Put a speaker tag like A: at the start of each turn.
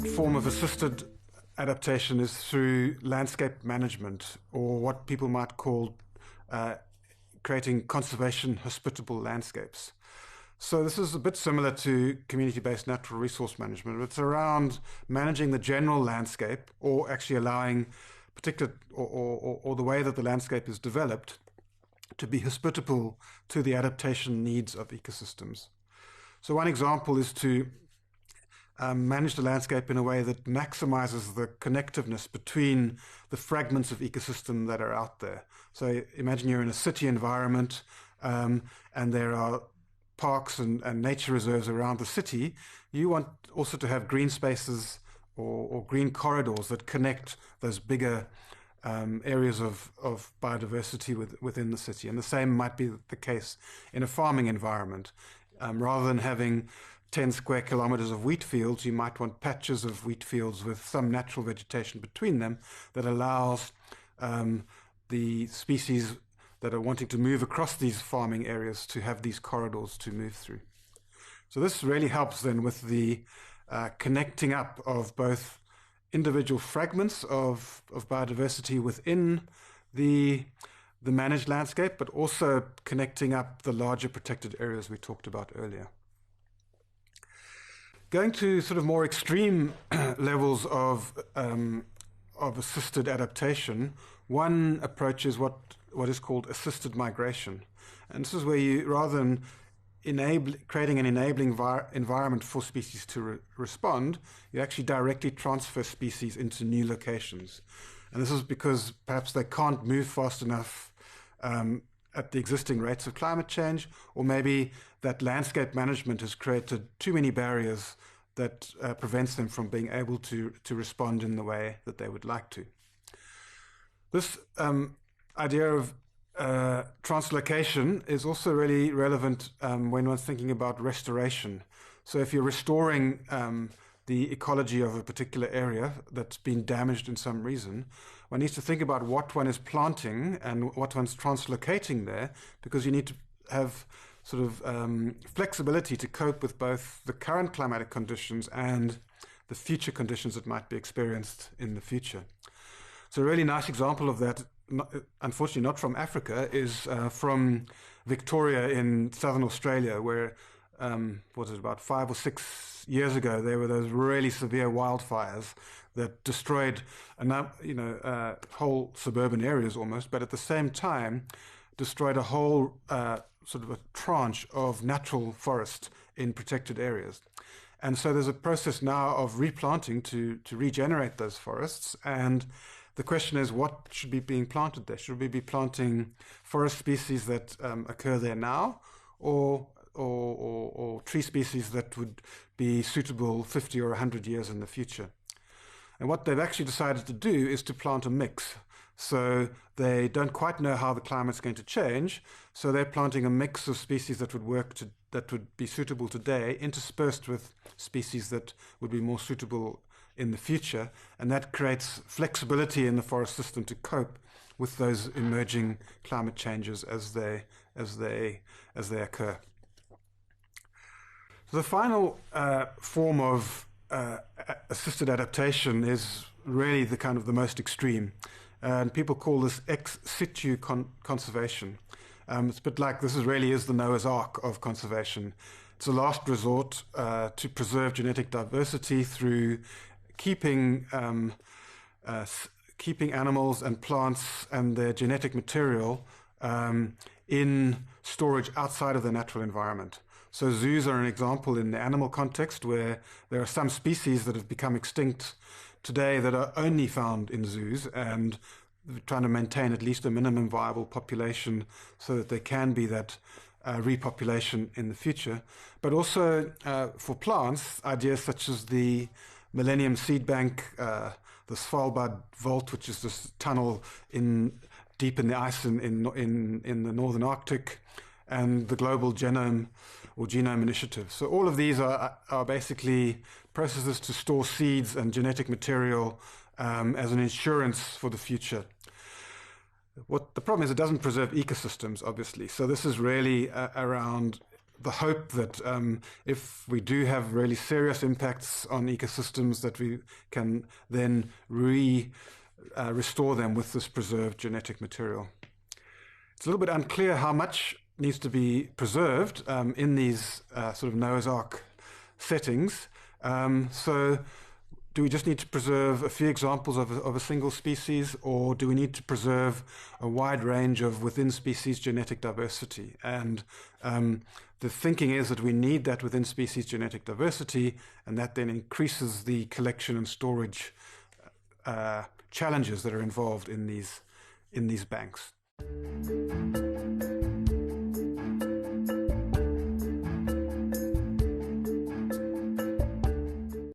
A: third form of assisted adaptation is through landscape management, or what people might call creating conservation hospitable landscapes. So this is a bit similar to community-based natural resource management. It's around managing the general landscape, or actually allowing particular or the way that the landscape is developed to be hospitable to the adaptation needs of ecosystems. So one example is to manage the landscape in a way that maximizes the connectiveness between the fragments of ecosystem that are out there. So imagine you're in a city environment and there are parks and nature reserves around the city. You want also to have green spaces or green corridors that connect those bigger areas of biodiversity within the city. And the same might be the case in a farming environment. Rather than having 10 square kilometers of wheat fields, you might want patches of wheat fields with some natural vegetation between them that allows the species that are wanting to move across these farming areas to have these corridors to move through. So this really helps then with the connecting up of both individual fragments of biodiversity within the managed landscape, but also connecting up the larger protected areas we talked about earlier. Going to sort of more extreme levels of assisted adaptation, one approach is what is called assisted migration. And this is where you, rather than creating an enabling environment for species to respond, you actually directly transfer species into new locations. And this is because perhaps they can't move fast enough at the existing rates of climate change, or maybe that landscape management has created too many barriers that prevents them from being able to respond in the way that they would like to. This idea of translocation is also really relevant when one's thinking about restoration. So if you're restoring the ecology of a particular area that's been damaged in some reason, one needs to think about what one is planting and what one's translocating there, because you need to have sort of flexibility to cope with both the current climatic conditions and the future conditions that might be experienced in the future. So a really nice example of that, unfortunately not from Africa, is from Victoria in southern Australia, where was it about 5 or 6 years ago, there were those really severe wildfires that destroyed whole suburban areas almost, but at the same time destroyed a whole sort of a tranche of natural forest in protected areas. And so there's a process now of replanting to regenerate those forests, and the question is, what should be being planted there? Should we be planting forest species that occur there now, or tree species that would be suitable 50 or 100 years in the future? And what they've actually decided to do is to plant a mix. So they don't quite know how the climate's going to change, so they're planting a mix of species that would be suitable today, interspersed with species that would be more suitable in the future, and that creates flexibility in the forest system to cope with those emerging climate changes as they occur. So the final form of assisted adaptation is really the most extreme, and people call this ex situ conservation. It's a bit like this really is the Noah's Ark of conservation. It's a last resort to preserve genetic diversity through keeping animals and plants and their genetic material in storage outside of the natural environment. So zoos are an example in the animal context, where there are some species that have become extinct today that are only found in zoos, and trying to maintain at least a minimum viable population so that there can be that repopulation in the future. But also for plants, ideas such as the Millennium Seed Bank, the Svalbard Vault, which is this tunnel deep in the ice in the northern Arctic, and the Global Genome Initiative. So all of these are basically processes to store seeds and genetic material as an insurance for the future. What the problem is, it doesn't preserve ecosystems, obviously. So this is really around the hope that if we do have really serious impacts on ecosystems, that we can then restore them with this preserved genetic material. It's a little bit unclear how much needs to be preserved in these sort of Noah's Ark settings. So do we just need to preserve a few examples of a single species, or do we need to preserve a wide range of within-species genetic diversity? And the thinking is that we need that within-species genetic diversity, and that then increases the collection and storage challenges that are involved in these banks.